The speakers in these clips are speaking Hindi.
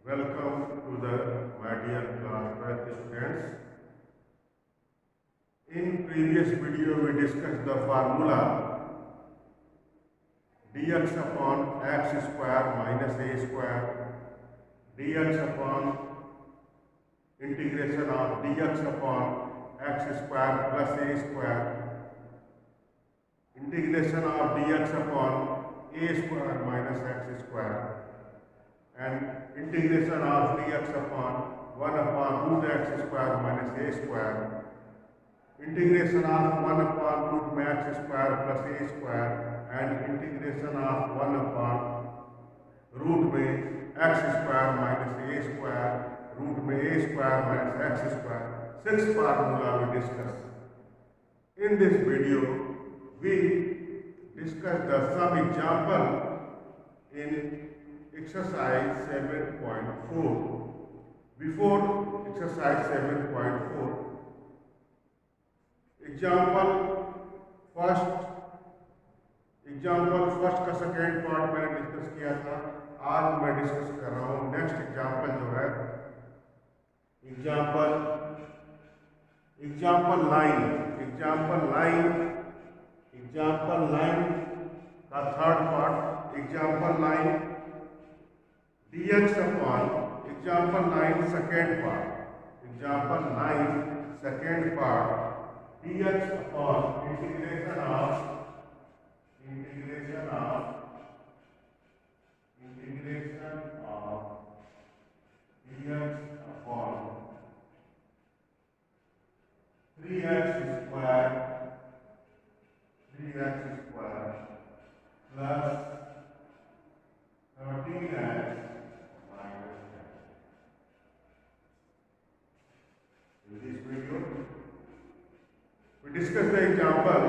Welcome to the my dear class 12 students. In previous video we discussed the formula dx upon x square minus a square dx upon integration of dx upon x square plus a square integration of dx upon a square minus x square and integration of dx upon 1 upon root x square minus a square, integration of 1 upon root x square plus a square and integration of 1 upon root में x square minus a square, root में a square minus x square, 6 formula we discussed. In this video, we discuss the some example in exercise 7.4. Before exercise 7.4, example first का सेकेंड पार्ट मैंने डिस्कस किया था. आज मैं डिस्कस कर रहा हूँ नेक्स्ट एग्जाम्पल जो है एग्जाम्पल 9 का third part. Example 9 dx upon example 9 second part dx upon integration of dx upon 3x square plus 13x we discussed the example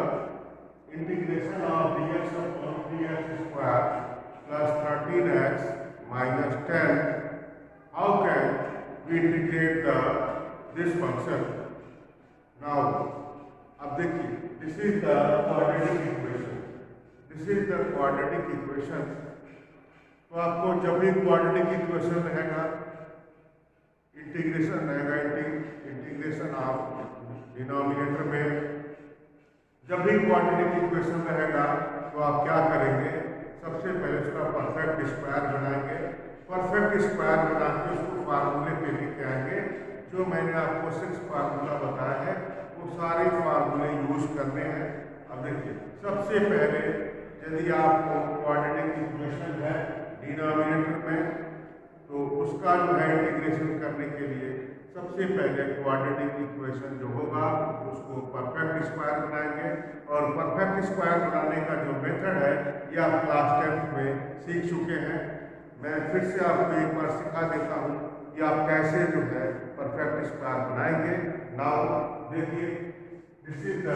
integration of dx upon 3x square plus 13x minus 10. How can we integrate this function? Now, अब देखिए, this is the quadratic equation. तो आपको जब भी quadratic equation रहेगा, इंटीग्रेशन रहेगा, इंटीग्रेशन ऑफ डिनोमिनेटर में जब भी क्वाड्रेटिक इक्वेशन रहेगा तो आप क्या करेंगे, सबसे पहले उसका परफेक्ट स्क्वायर बनाएंगे. परफेक्ट स्क्वायर बना के उसको फार्मूले पे लेके आएंगे. जो मैंने आपको 6 फार्मूला बताया है वो सारे फार्मूले यूज करने हैं. अब देखिए, सबसे पहले यदि आपको क्वाड्रेटिक इक्वेशन है डिनोमिनेटर में तो उसका जो है इंटीग्रेशन करने के लिए सबसे पहले क्वाड्रेटिक इक्वेशन जो होगा उसको परफेक्ट स्क्वायर बनाएंगे. और परफेक्ट स्क्वायर बनाने का जो मेथड है ये आप क्लास 10th में सीख चुके हैं. मैं फिर से आपको एक बार सिखा देता हूँ कि आप कैसे जो है परफेक्ट स्क्वायर बनाएंगे. नाउ देखिए, this is the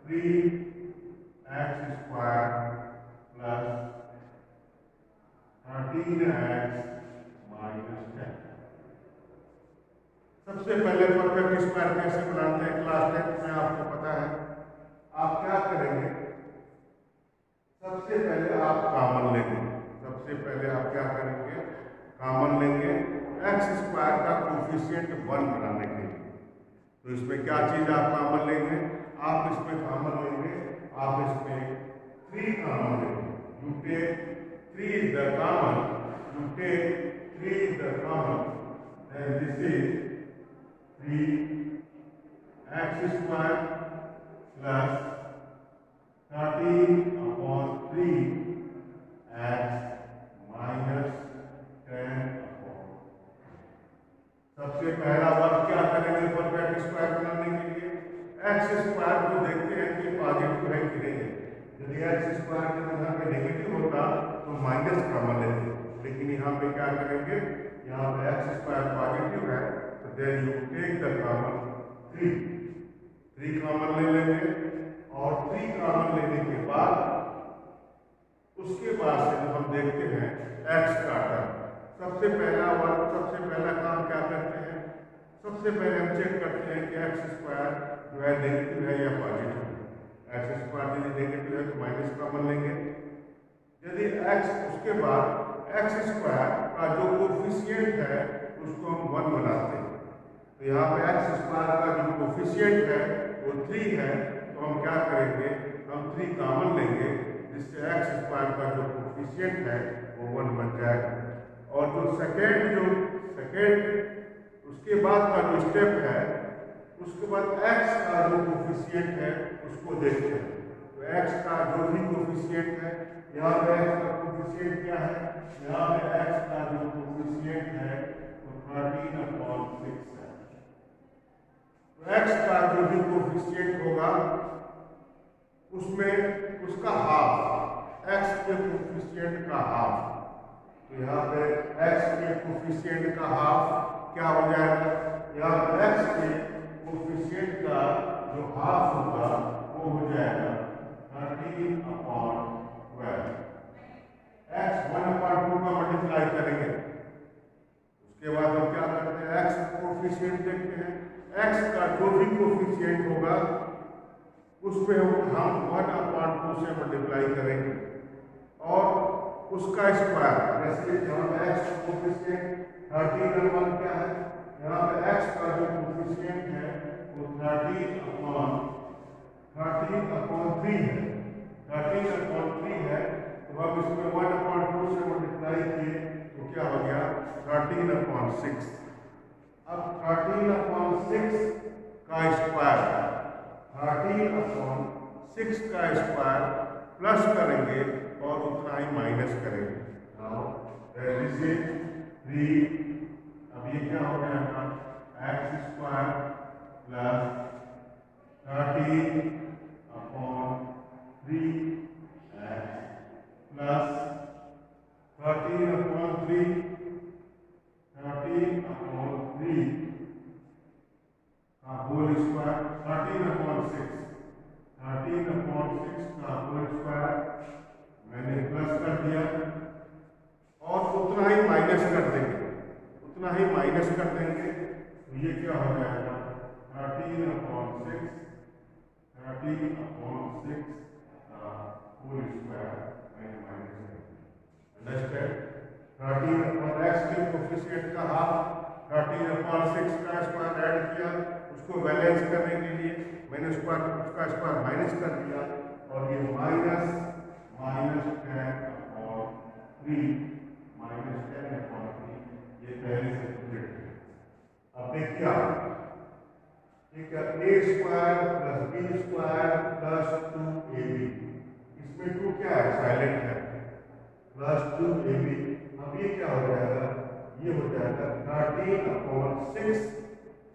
3x square plus 13x minus 10. सबसे पहले परफेक्ट स्क्वायर कैसे बनाते हैं क्लास 10th में आपको पता है. आप क्या करेंगे, सबसे पहले आप कॉमन लेंगे. कॉमन लेंगे एक्स स्क्वायर का कोफिशिएंट 1 बनाने के लिए. तो इसमें क्या चीज आप कॉमन लेंगे, आप इसमें कॉमन लेंगे, आप इसमें 3 कॉमन लेंगे. You take 3 is the common, then this is 3x square plus 13 upon 3x minus 10 upon. सबसे पहला वर्क क्या करेंगे परफेक्ट स्क्वायर बनाने के लिए, एक्स स्क्वायर को देखते हैं कि पॉजिटिव है कि नहीं है. यदि एक्स स्क्वायर के यहाँ पे नेगेटिव होता तो माइनस कॉमन लेते, लेकिन यहाँ पे क्या करेंगे, यहाँ पे एक्स स्क्वायर पॉजिटिव है तो then you take the common 3 common ले लेंगे. और 3 कॉमन लेने के बाद उसके बाद से जब हम देखते हैं एक्स का टर्म, सबसे पहला काम क्या करते हैं, सबसे पहले हम चेक करते हैं कि एक्स स्क्वायर जो है नेगेटिव है या पॉजिटिव है. एक्स स्क्वायर यदि नेगेटिव है तो माइनस कॉमन लेंगे. यदि एक्स उसके बाद एक्स स्क्वायर का जो कोफिशिएंट है उसको हम 1 बनाते हैं। तो यहाँ पे एक्स स्क्वायर का जो कोफिशिएंट है वो 3 है, तो हम क्या करेंगे, हम 3 कॉमन लेंगे, जिससे एक्स स्क्वायर का जो कोफिशिएंट है वो 1 बन जाएगा। और जो सेकेंड उसके बाद का जो स्टेप है, उसके बाद एक्स का जो कोफिशिएंट है उसको देखते हैं। तो एक्स का जो भी कोफिशिएंट है, यहाँ पे एक्स का कोफिशिएंट क्या है, यहाँ पे एक्स का जो कोफिशिएंट है वो 13/6 है। तो एक्स का जो भी कोफिशिएंट होगा उसमें उसका हाफ, एक्स के कोफिशिएंट का हाफ। तो यहाँ पे एक्स के कोफिशिएंट का हाफ क्या हो जाएगा, यहाँ पे एक्स के कोफिशिएंट का जो हाफ होगा वो हो जाएगा 13/12। एक्स 1/2 का मल्टीप्लाई करेंगे, उसके बाद हम क्या करते हैं, एक्स का कोफिशिएंट देखते हैं। एक्स का जो भी कोफिशिएंट होगा उस पे हम 1/2 से मल्टीप्लाई करेंगे और उसका स्क्वायर, जैसे यहाँ पे एक्स का कोफिशिएंट 13/1 क्या है, यहाँ पे एक्स का जो कोफिशिएंट है वो 13/3 है, 13/3 है। तो अब इसमें 1/2 से मल्टीप्लाई किए तो क्या हो गया, 13/6। अब 13/6 का स्क्वायर, 13/6 का स्क्वायर प्लस करेंगे और उतना ही माइनस करेंगे। That is 3। अब ये क्या हो जाएगा, एक्स स्क्वायर प्लस 13/3 प्लस 13/3 का होल स्क्वायर, 13/6 का होल स्क्वायर मैंने प्लस कर दिया और उतना ही माइनस कर देंगे, उतना ही माइनस कर देंगे। तो ये क्या हो जाएगा, 13/6 का होल स्क्वायर मैंने माइनस कर दिया। अंडरस्टैंड, 13/x के कोफिशिएंट का हाफ, 13/6 का स्क्वायर ऐड किया, उसको बैलेंस करने के लिए मैंने उसका स्क्वायर माइनस कर दिया और ये -10/3 ये पहले से कंप्लीट है। अब देखिए आप, ठीक है, a square plus b square plus 2ab, इसमें 2 क्या है, साइलेंट है, प्लस 2ab। अब ये क्या हो जाएगा, ये हो जाएगा 13/6,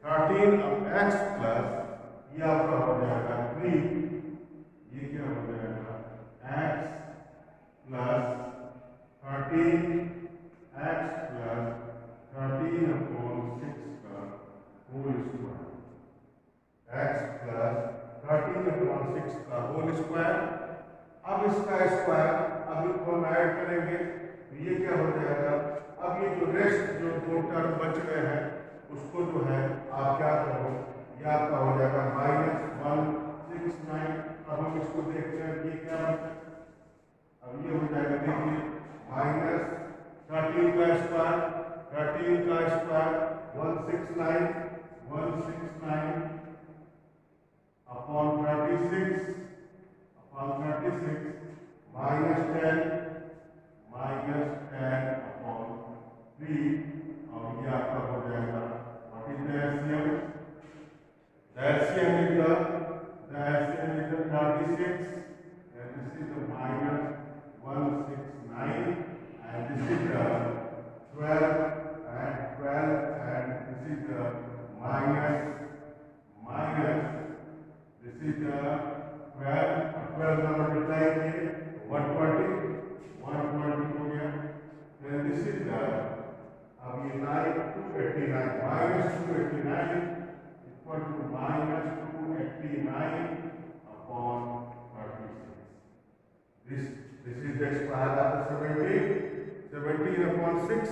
13x प्लस ये आपका हो जाएगा 3, ये क्या हो जाएगा x प्लस 13x प्लस 13/6 का होल स्क्वायर, x प्लस 13/6 का होल स्क्वायर। अब इसका स्क्वायर अभी हम ऐड करेंगे तो ये क्या हो जाएगा, अब ये जो रेस्ट जो 2 टर्म बच गए हैं उसको जो है आप क्या करो, ये आपका हो जाएगा -169। अब हम इसको देखते हैं ये क्या है, अब ये हो जाएगा, देखिए -13 का स्क्वायर, 13 का स्क्वायर 169 अपॉन 36 -10/3 और ये आपका हो जाएगा what is the LCM, the LCM is the 36 and this is the -169 and this is the 12 and this is the minus this is the 12 number multiply किए 120 हो गया। then this is the, अब ये 289 -289 equal to -289 upon 36. This is the square of 17/6,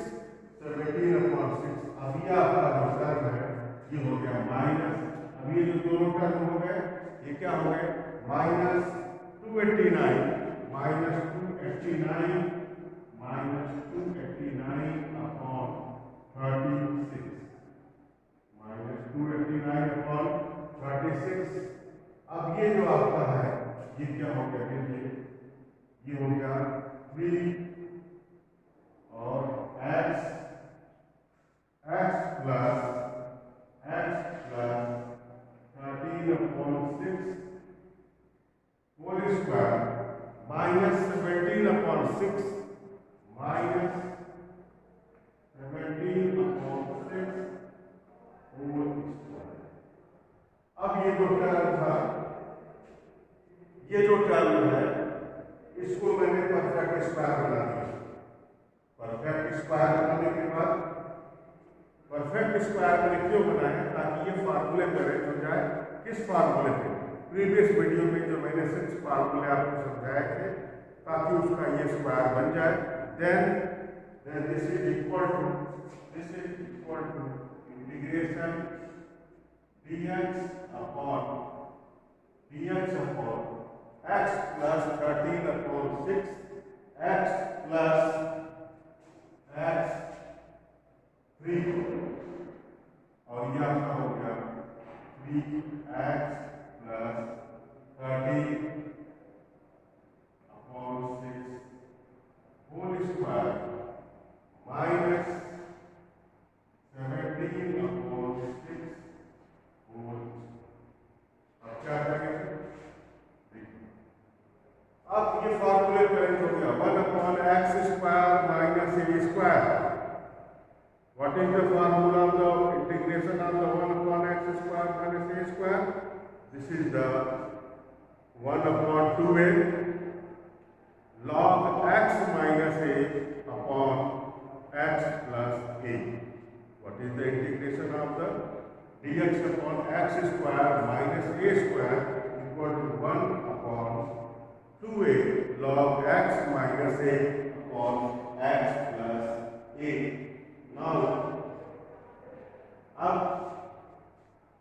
17/6। अब ये आपका जो टर्म है ये हो गया माइनस, अब ये जो दोनों टर्म हो गए ये क्या हो गए, -289 -289 3 और x plus 13/6 whole square minus 17/6 minus 17/6 whole square. अब ये जो टर्म था, ये जो टर्म है, इसको मैंने परफेक्ट स्क्वायर बना दिया। परफेक्ट स्क्वायर बनाने के बाद, परफेक्ट स्क्वायर मैंने क्यों बनाया, ताकि ये फार्मूले करेक्ट हो जाए। किस फार्मूले पे? प्रीवियस वीडियो में जो मैंने 6 फार्मूले आपको समझाए थे, ताकि उसका ये स्क्वायर बन जाए। Then this is equal to integration dx upon x plus 13/6 x plus x 3 और ये आपका हो गया 3x plus 13/6 whole square minus 17/6 whole. अब क्या करेंगे? अब ये फार्मूले करेंगे हो गया 1/x² minus a square. What is the formula of the integration of the 1/x² minus a square? This is the 1/2a log x minus a upon x plus a. What is the integration of the dx upon x square minus a square equal to 1/2a log x minus a upon x plus a. Now,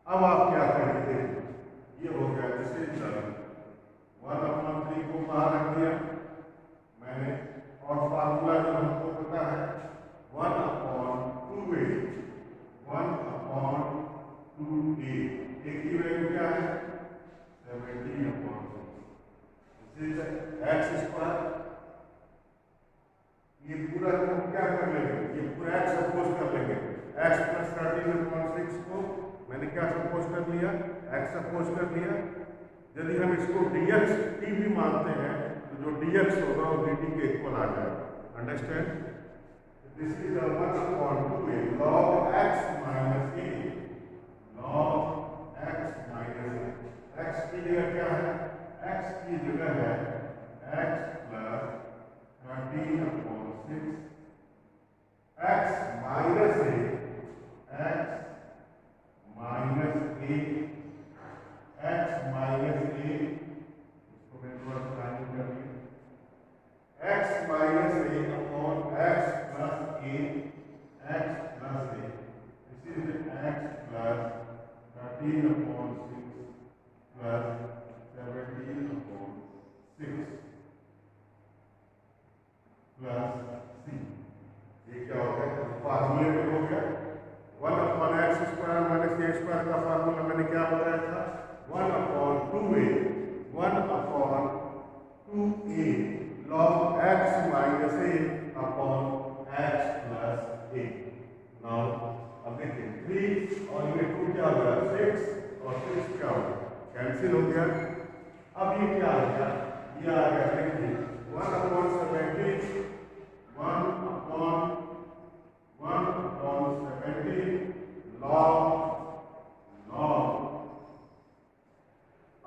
अब आप क्या करेंगे? ये हो गया, इसे 1/3 को बाहर रख दिया मैंने, और फार्मूला जो हमको पता है 1/2a एक की वैल्यू क्या है? 17/6। एक्स स्क्वायर, ये पूरा हम क्या कर लेंगे? ये पूरा एक्स सपोज कर लेंगे। एक्स प्लस 13/6 को मैंने क्या सपोज कर लिया? एक्स सपोज कर लिया। यदि हम इसको dx t भी मानते हैं, तो जो dx होगा वो dt के इक्वल आ जाएगा। Understand? This is 1/2a log x minus a log x minus a। x की जगह क्या है? x की जगह है x plus 13/6 x minus a x minus a x minus a, इसको मैं थोड़ा सा लाइन कर लिया, x minus a upon x plus a x plus a। This is x plus 13/6 plus 17/6 plus c। ये क्या हो गया? फार्मूले में हो गया 1/x² माइनस a स्क्वायर का फार्मूला मैंने क्या बताया था? 1/2a log x minus a upon x plus a। Now अब देखिए 3 और ये 2 क्या हो गया? 6 और 6 क्या हो गया? कैंसिल हो गया। अब ये क्या हो गया? ये आ गया, देखिए 1/17 log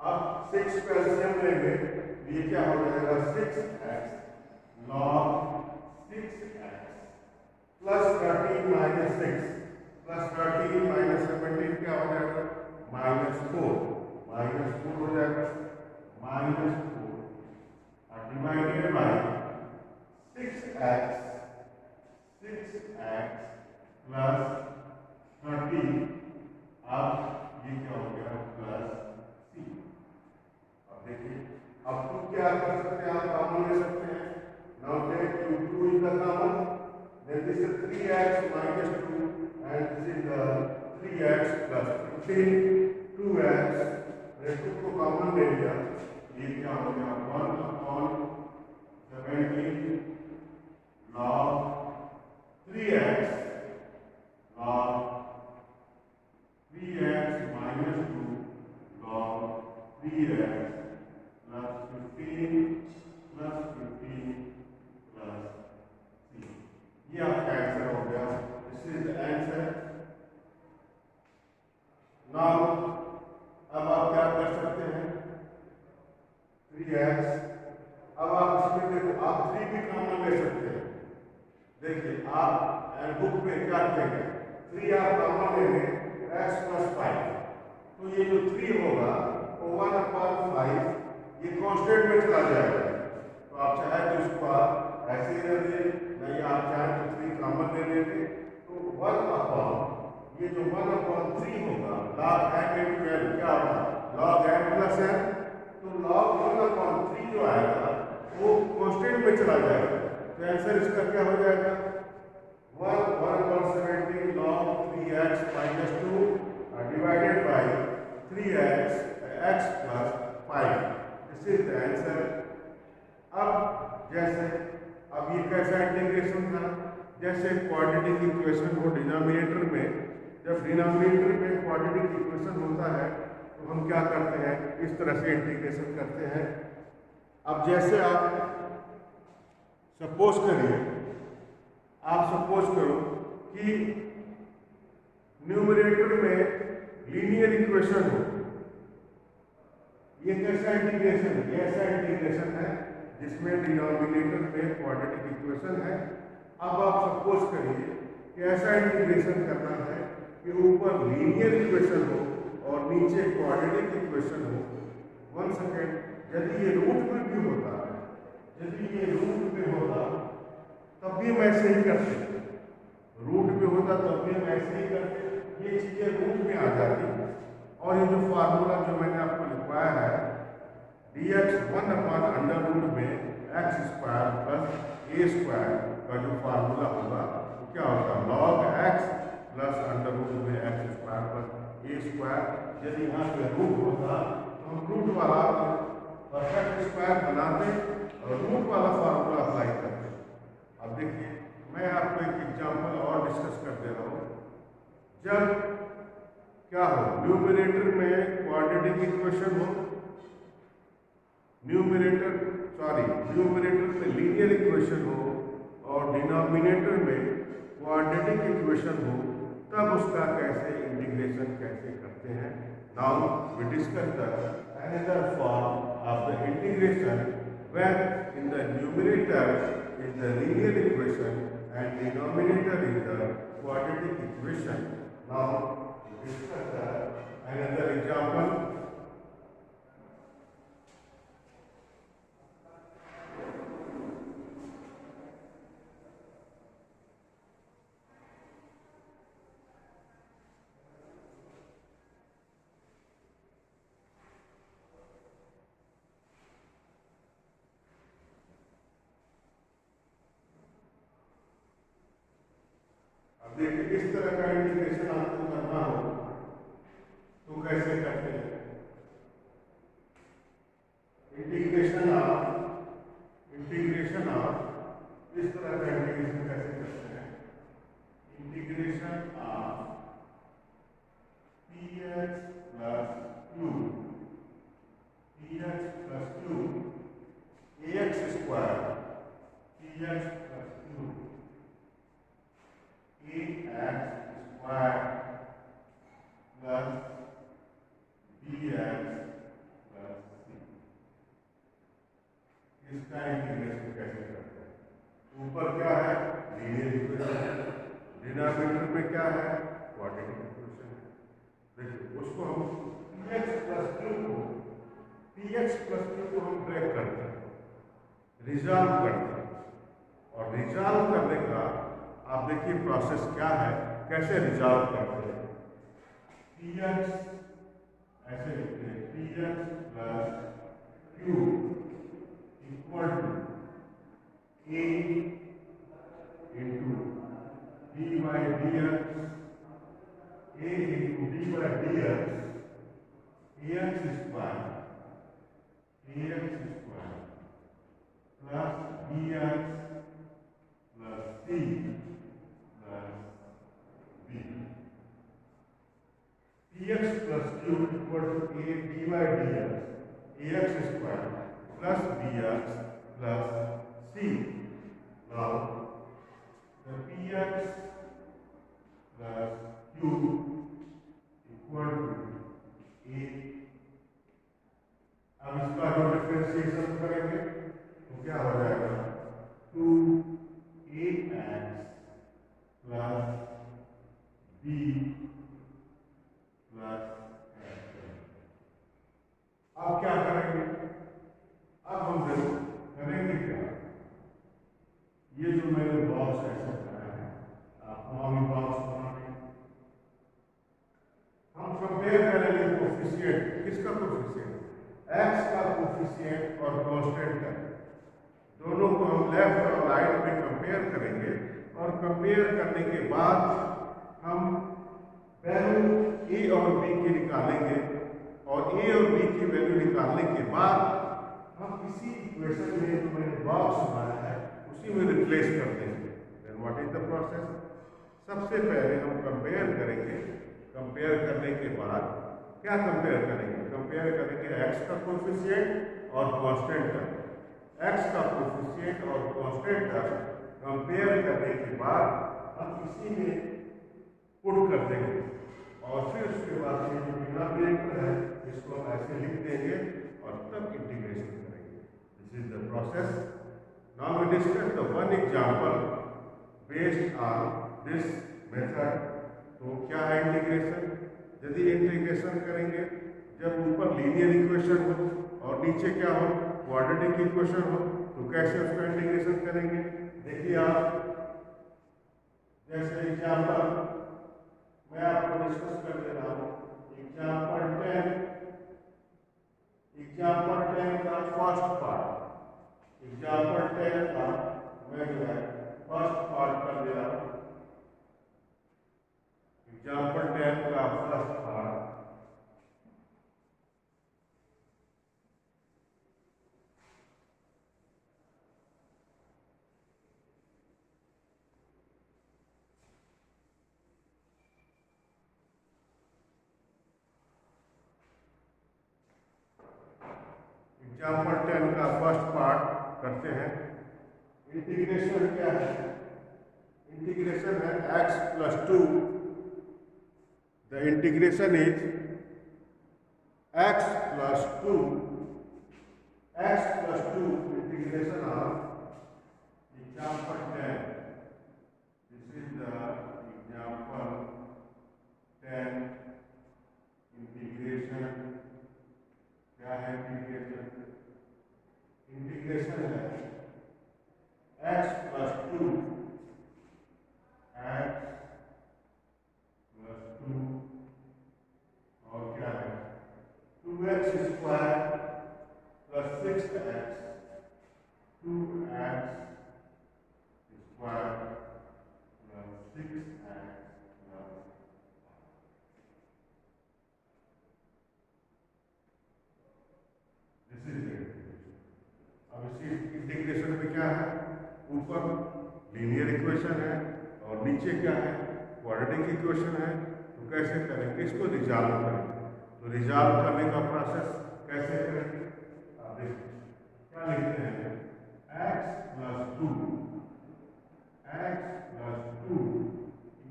अब 6 का एलसीएम लेंगे, ये क्या हो जाएगा? 6x log 6x plus 13 minus 6 plus 13 minus 17 क्या हो जाएगा? -4 हो जाएगा, -4 डिवाइडेड बाय 6x प्लस 13। अब ये क्या हो गया? Plus c। अब देखिए, अब तो क्या कर सकते हैं? आप कॉमन ले सकते हैं। Now take 2 is the common, then this is 3x minus 2 and this is the 3x plus 15 2x। 2 को कॉमन ले लिया, ये क्या हो गया? 1/17 log 3x log 3x minus 2 log 3x plus 15 plus 15 plus 3। ये आपका आंसर हो गया। This is the answer. Now अब आप क्या कर सकते हैं, 3x, अब आप इसमें देखो आप 3 भी कॉमन ले सकते हैं। देखिए आप बुक में क्या देंगे, 3 आप कॉमन लेंगे, x प्लस 5, तो ये जो 3 होगा वो 1/5 ये कांस्टेंट में चला जाएगा। तो आप चाहे तो इसको आप ऐसे ही रख दें, नहीं आप चाहे तो 3 कॉमन ले लेंगे, तो 1/, ये जो 1/3 होगा log m into l क्या होगा, log m प्लस n, तो log 1/3 जो आएगा वो कांस्टेंट में चला जाएगा। तो आंसर इसका क्या हो जाएगा, 1/17 log 3x minus 2 divided by 3x x plus 5। This is the answer. अब जैसे अब ये कैसा इंटीग्रेशन था, जैसे क्वाड्रेटिक इक्वेशन हो डिनोमिनेटर में, जब डिनोमिनेटर में क्वाड्रेटिक इक्वेशन होता है तो हम क्या करते हैं, इस तरह से इंटीग्रेशन करते हैं। अब जैसे आप सपोज करिए, आप सपोज करो कि न्यूमरेटर में लीनियर इक्वेशन हो, ये कैसा इंटीग्रेशन है, ये ऐसा इंटीग्रेशन है जिसमें डिनोमिनेटर में क्वाड्रेटिक इक्वेशन है। अब आप सपोज करिए कि ऐसा इंटीग्रेशन करना है कि ऊपर लीनियर इक्वेशन हो और नीचे क्वाड्रेटिक इक्वेशन हो। 1 सेकेंड, यदि ये रूट में भी होता है, यदि ये रूट में होता तब भी हम ऐसे ही करते, रूट में होता तब भी हम ऐसे ही करते, ये चीजें रूट में आ जाती। और ये जो फार्मूला जो मैंने आपको लिखवाया है dx 1/√में x² प्लस a² का जो फार्मूला होगा वो क्या होगा, log x प्लस √में x² प्लस a²। यदि यहाँ पे रूट होता तो हम रूट वाला परफेक्ट स्क्वायर बनाते और रूट वाला फार्मूला अप्लाई करते। अब देखिए मैं आपको एक एग्जांपल और डिस्कस कर दे रहा हूँ। जब क्या हो, न्यूमरेटर में क्वाड्रेटिक इक्वेशन हो, न्यूमरेटर में लीनियर इक्वेशन हो और डिनोमिनेटर में क्वाड्रेटिक इक्वेशन हो, तब उसका कैसे इंटीग्रेशन कैसे करते हैं। Now we discuss the another form of the integration when in the numerator is the linear equation and denominator is the quadratic equation. Now discuss another example. अब देखिए इस तरह का इंटीग्रेशन आपको करना हो तो कैसे करते हैं, इंटीग्रेशन ऑफ इस तरह का इंटीग्रेशन कैसे करते हैं, integration of px plus q ax square px plus q ax square plus dx plus c। इसका इंटीग्रेशन कैसे करते हैं, ऊपर क्या है लीनियर इक्वेशन, डिनोमिनेटर में क्या है क्वाड्रेटिक इक्वेशन है। देखिए उसको हम px प्लस q को हम ब्रेक करते हैं, रिजॉल्व करते हैं, और रिजॉल्व करने का आप देखिए प्रोसेस क्या है, कैसे रिजॉल्व करते हैं। px ऐसे लिखते हैं, px plus q equal to a into D by D x, a into D by D X square plus bx X plus Q equal to A D by D X A X square plus B X plus C. Now the P X plus Q equal to A. अब इसका जो डिफरेंशिएशन करेंगे तो क्या हो जाएगा, 2ax plus b plus x। अब क्या करेंगे, अब हम देखो करेंगे क्या, ये जो मैंने बॉक्स ऐसा बनाया है आपको अभी बॉक्स बनाने, हम कंपेयर करेंगे कोफिशिएंट, किसका कोफिशिएंट, x का कोफिशिएंट और कांस्टेंट का, दोनों को हम लेफ्ट और राइट में कंपेयर करेंगे और कंपेयर करने के बाद हम वैल्यू ए और बी की निकालेंगे और ए और बी की वैल्यू निकालने के बाद हम इसी इक्वेशन में जो मैंने बॉक्स बनाया है उसी में रिप्लेस कर देंगे। Then what is the process, सबसे पहले हम कंपेयर करेंगे, कंपेयर करने के बाद क्या कंपेयर करेंगे, कंपेयर करेंगे x का कोफिशिएंट और कांस्टेंट का, x का कोफिशिएंट और कांस्टेंट का कंपेयर करने के बाद हम इसी में पुट कर देंगे और फिर उसके बाद ये जो डिनोमिनेटर है इसको हम ऐसे लिख देंगे और तब इंटीग्रेशन करेंगे। This is the process. Now we discuss the one example based on this method. तो क्या है इंटीग्रेशन, यदि इंटीग्रेशन करेंगे जब ऊपर लीनियर इक्वेशन हो और नीचे क्या हो, क्वाड्रेटिक इक्वेशन हो, तो कैसे उसका इंटीग्रेशन करेंगे। देखिए आप, जैसे एग्जांपल मैं आपको डिस्कस कर दे रहा हूँ, एग्जांपल 10 का फर्स्ट पार्ट, एग्जांपल 10 का मैं जो है फर्स्ट पार्ट कर दे रहा हूँ, एग्जांपल 10 का फर्स्ट पार्ट। एग्जाम्पल 10 का फर्स्ट पार्ट करते हैं। इंटीग्रेशन क्या है, इंटीग्रेशन है x plus 2, the integration is x plus 2, integration of example 10, this is the example 10 integration. क्या है इंटीग्रेशन, इंटीग्रेशन है x प्लस 2, x प्लस 2 और क्या है 2x square plus 6x, 2x square plus 6x plus, this is अब इसी इंटीग्रेशन में क्या है, ऊपर लीनियर इक्वेशन है और नीचे क्या है, क्वाड्रेटिक इक्वेशन है। तो कैसे करेंगे, इसको रिजॉल्व करेंगे। तो रिजॉल्व करने का प्रोसेस कैसे करेंगे, आप देखिए क्या लिखते हैं, x plus 2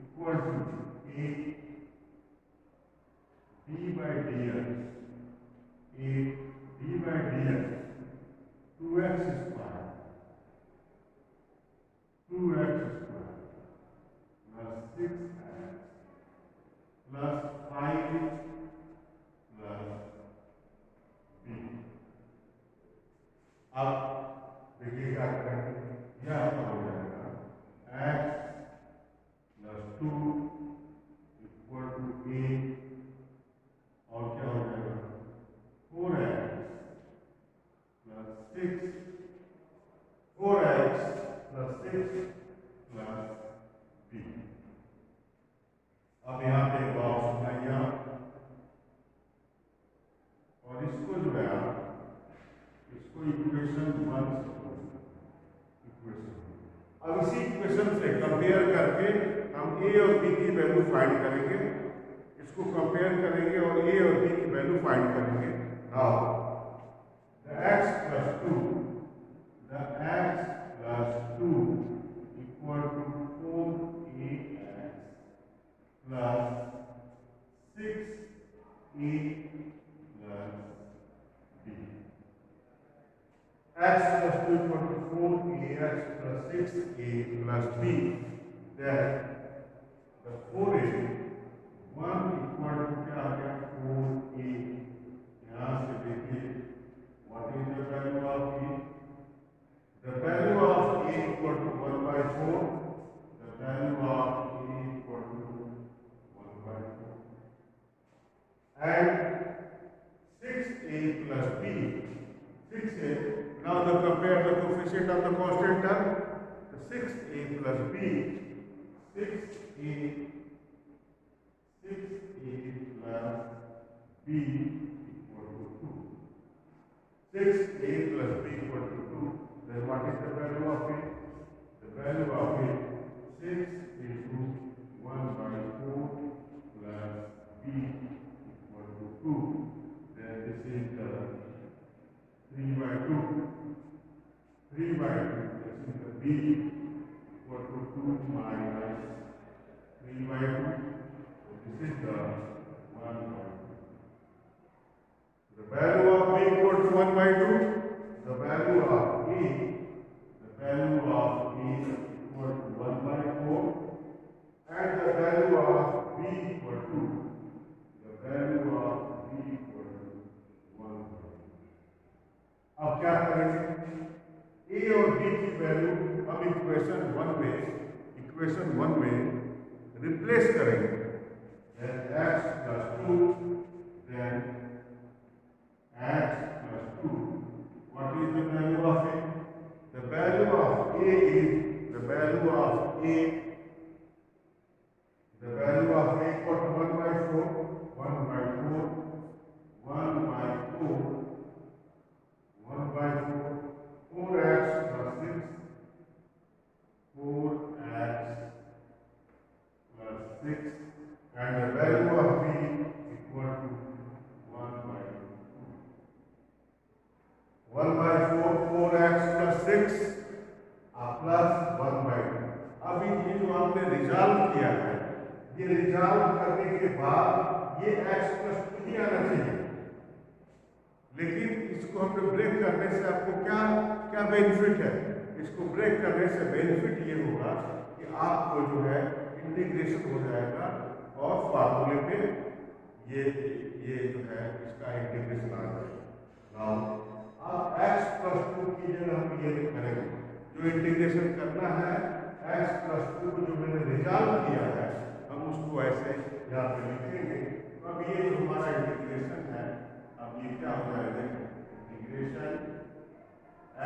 equal to a d by D x, a d by D x 2x square plus 6x plus 5 plus b। अब देखिए क्या करेंगे, यह आपका हो जाएगा x plus 2 equal to a और क्या हो जाएगा 4x प्लस 6 प्लस b। अब यहाँ पे बॉक्स बनाइए और इसको जो है इसको इक्वेशन 1 इक्वेशन, अब इसी इक्वेशन से कंपेयर करके हम a और b की वैल्यू फाइंड करेंगे। इसको इसको कंपेयर करेंगे और ए और बी की वैल्यू फाइंड करेंगे। Now the x plus 2 equal to 4ax plus 6a plus b। x plus 2 equal to 4ax plus 6a plus b। Then the 4a 1 equal to क्या आ गया 4a। यहाँ से देखिए what is the value of a? The value of a equal to 1 by 4। The value of a equal to 1 by 4 and 6a plus b 6a। Now the compare the coefficient of the constant term, the 6a plus b 6a plus b equal to 2। 6a plus b equal to 2, then what is the value of it? The value of it 6 into 1 by 4 plus b equal to 2, then this is the 3 by 2, 3 by 2, this is the b equal to 2 minus 3 by 2, so this is the 1 by 2. The value of b equal to 1 by 2, the value of a equal to 1 by 4 and the value of b equal to 1 by 2। अब क्या करेंगे? a और b की वैल्यू अब इक्वेशन 1 में रिप्लेस करेंगे। then x plus 2, then x plus 2, what is the value of a? The value of a is the value of a equal to 1 by 4, 1 by 4, 1 by 4, 1 by 4, 4x plus 6, 4x plus 6, and the value of b equal to 1 by 2। 1 by 4, 4x plus 6 plus 1 by 2। अभी ये जो आपने रिजॉल्व किया है, ये रिजॉल्व करने के बाद ये x plus 2 ही आना चाहिए, लेकिन इसको हमने ब्रेक करने से आपको क्या क्या बेनिफिट है? इसको ब्रेक करने से बेनिफिट ये होगा कि आपको जो है इंटीग्रेशन हो जाएगा और फार्मूले पे ये जो है इसका इंटीग्रेशन आ जाएगा। नाउ अब x plus 2 की जगह हम ये करेंगे, जो इंटीग्रेशन करना है x plus 2 को जो मैंने रिजॉल्व किया है हम उसको ऐसे यहाँ पे लिखेंगे। तो अब ये जो हमारा इंटीग्रेशन है, अब ये क्या हो जाएगा? इंटीग्रेशन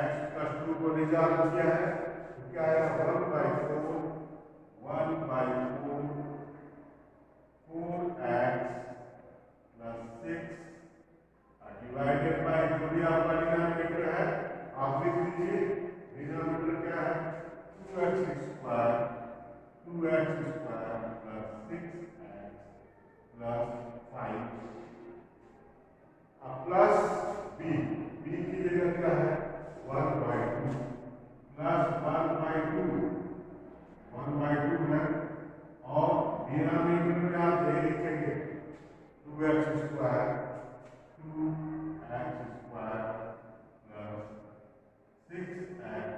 x plus 2 को रिजॉल्व किया है तो क्या आएगा? 1 by 4, 1 by 4, 4x plus 6 divided by जो भी आपका डिनोमिनेटर है आप लिख लीजिए। डिनोमिनेटर क्या है? 2x square plus 6x plus 5 plus b की जगह क्या है? 1 by 2 प्लस 1 by 2 है और डिनोमिनेटर में आप ये लिखेंगे 2x square plus 6x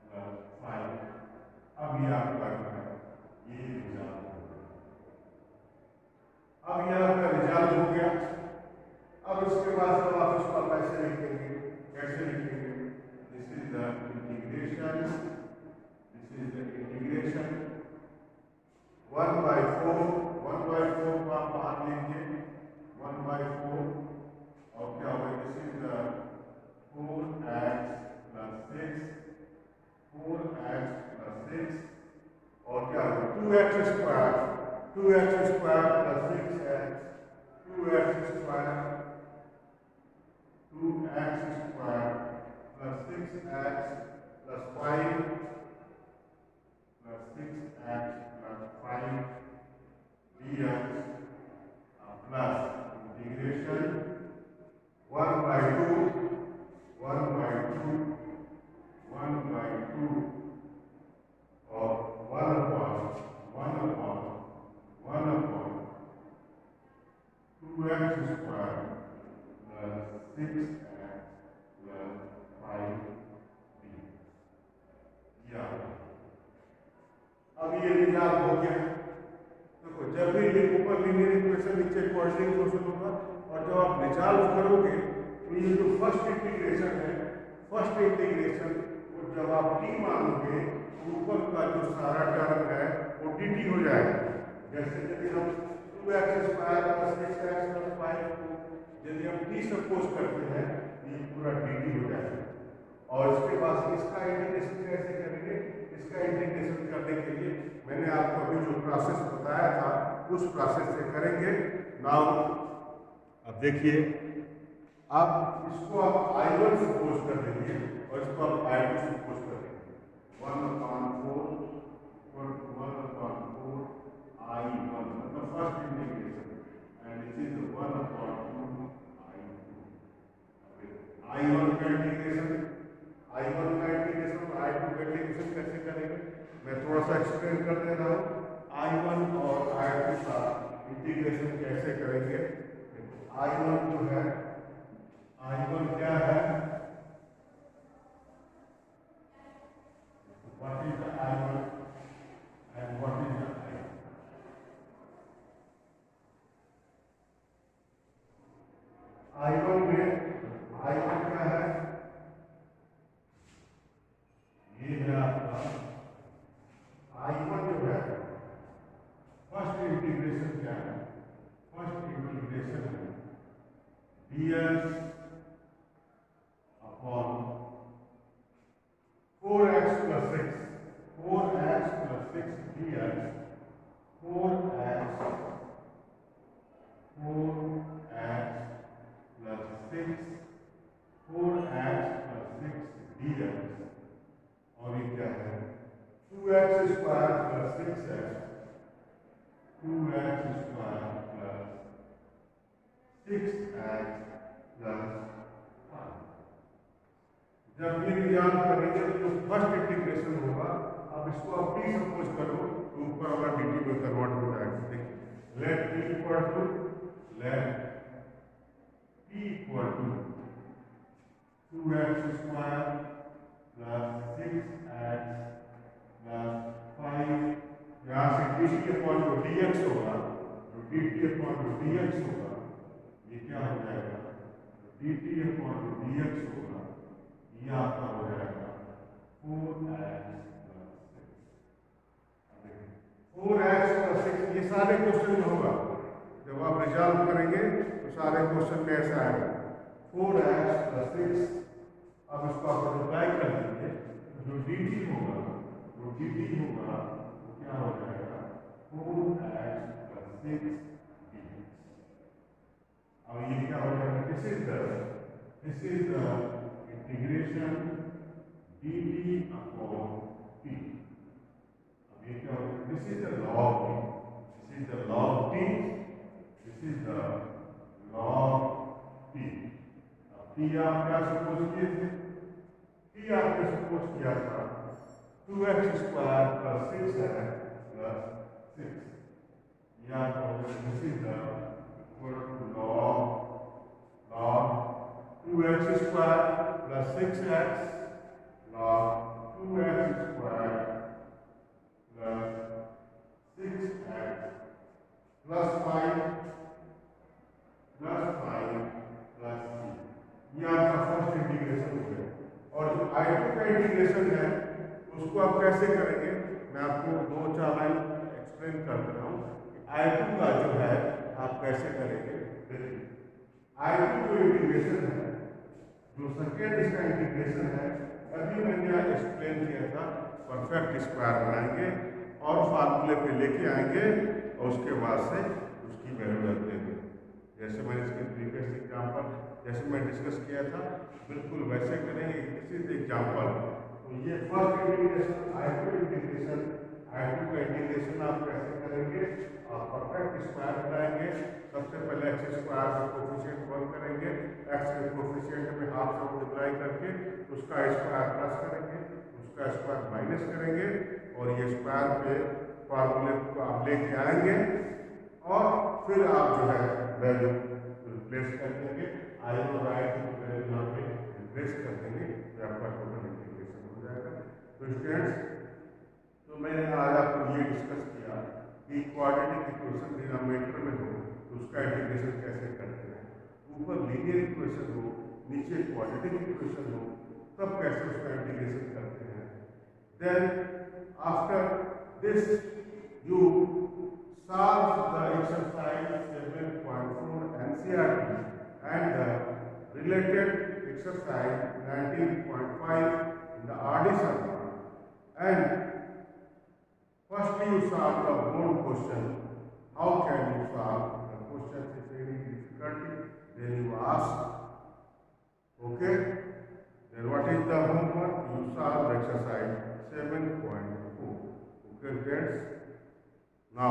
plus 5। अब ये आपका जो है ये रिजल्ट हो गया। अब ये आपका रिजल्ट हो गया। अब इसके बाद जब आप इसको कैसे लिखेंगे? This is the integration 1 by 4 को आप बाहर लीजिए। 1 by 4 और क्या होगा? This is the 4x plus 6 और क्या होगा? 2x square plus 6x 2x square plus 6x plus 5 plus 6x plus 5 dx याद हो गया। देखो जब भी ये ऊपर लीनियर इक्वेशन नीचे कोऑर्डिनेट इक्वेशन होगा, और जब आप रिजॉल्व करोगे तो ये जो फर्स्ट इंटीग्रेशन है, फर्स्ट इंटीग्रेशन को जब आप टी मानोगे तो ऊपर का जो सारा टर्म है वो डी टी हो जाएगा। जैसे यदि हम 2x² + 6x + 5 को यदि हम टी सपोज करते हैं तो ये पूरा डी टी हो जाएगा। और इसके बाद इसका इंटीग्रेशन कैसे करेंगे? इसका इंटीग्रेशन करने के लिए मैंने आपको अभी जो प्रोसेस बताया था उस प्रोसेस से करेंगे। नाउ अब देखिए, आप इसको आप I1 सपोज कर देंगे और इसको आप I2 सपोज कर देंगे। 1/4 1/4 I1 मतलब first integration, and this is 1/2 I2। I1 का इंटीग्रेशन और I2 का इंटीग्रेशन कैसे करेंगे मैं थोड़ा सा एक्सप्लेन कर दे रहा हूँ। I1 और I2 का इंटीग्रेशन कैसे करेंगे? I1 जो है, I1 क्या है? What is the I1 and what is the I2? I1 में I1 क्या है? ये है आपका I1 जो है, फर्स्ट इंटीग्रेशन क्या है? फर्स्ट इंटीग्रेशन है ds upon 4x + 6 4x + 6 dx 4x + 6 4x + 6 dx, और ये क्या है? 2x² + 6x 2x² + 6x + 5। जब ये निजाम करेंगे तो जो फर्स्ट इंटीग्रेशन होगा, अब इसको आप टी सपोज करो तो ऊपर वाला dt में कन्वर्ट हो जाएगा। देखिए late t equal to 2x² + 6x + 5, यहाँ से dt/dx होगा, जो dt/dx होगा ये क्या हो जाएगा? dt/dx होगा, ये आपका हो जाएगा 4x + 6। 4x + 6 ये सारे क्वेश्चन में होगा, जब आप रिजॉल्व करेंगे तो सारे क्वेश्चन में ऐसा आएगा 4x + 6। अब इसको आप मल्टीप्लाई कर दीजिए, जो dt होगा वो क्या हो जाएगा? 4x + 6 dx। अब ये क्या हो जाएगा? This is the integration dt/t। अब ये क्या हो जाएगा? This is the log t, this is the log t, this is the log t। अब t आप क्या सपोज किए थे? t आपने सपोज किया था 2x² + 6x + 6। या this is the equal to log 2x² + 6x log 2x² + 6x + 5 + 3। ये आपका फर्स्ट इंटीग्रेशन हो गया। और जो I2 का इंटीग्रेशन है उसको आप कैसे करेंगे? मैं आपको 2-4 लाइन एक्सप्लेन कर दे रहा हूँ। I2 का जो है आप कैसे करेंगे? देखिए I2 जो इंटीग्रेशन है, जो सेकेंड इसका इंटीग्रेशन है, अभी मैंने एक्सप्लेन किया था। परफेक्ट स्क्वायर बनाएंगे और फार्मूले पे लेके आएंगे और उसके बाद से उसकी वैल्यू रख देंगे। जैसे मैंने इसके प्रीवियस एग्जाम्पल जैसे मैं डिस्कस किया था बिल्कुल वैसे करेंगे। This is example. तो ये first integration I2 integration, I2 का इंटीग्रेशन आप कैसे करेंगे? आप परफेक्ट स्क्वायर बनाएंगे। सबसे पहले x² का कोफिशिएंट 1 करेंगे, x के कोफिशिएंट में हाफ से मल्टीप्लाई करके उसका स्क्वायर प्लस करेंगे, उसका स्क्वायर माइनस करेंगे, और ये स्क्वायर पे फार्मूले को आप लेके आएंगे और फिर आप जो है वैल्यू रिप्लेस कर देंगे। I1 और I2 की वैल्यू यहाँ पे रिप्लेस कर देंगे तो आपका टोटल इंटीग्रेशन हो जाएगा। तो स्टूडेंट्स, तो मैंने आज आपको ये डिस्कस किया कि क्वाड्रेटिक इक्वेशन डिनोमिनेटर में हो तो उसका इंटीग्रेशन कैसे करते हैं, ऊपर लीनियर इक्वेशन हो नीचे क्वाड्रेटिक इक्वेशन हो तब कैसे उसका इंटीग्रेशन करते हैं. Then after this you solve the exercise 7.4 NCERT and the related exercise 19.5 in the addition, and first you solve the board question. How can you solve the question if any difficulty? Then you ask. Okay. Then what is the homework? You solve the exercise 7.4. Okay, friends. Now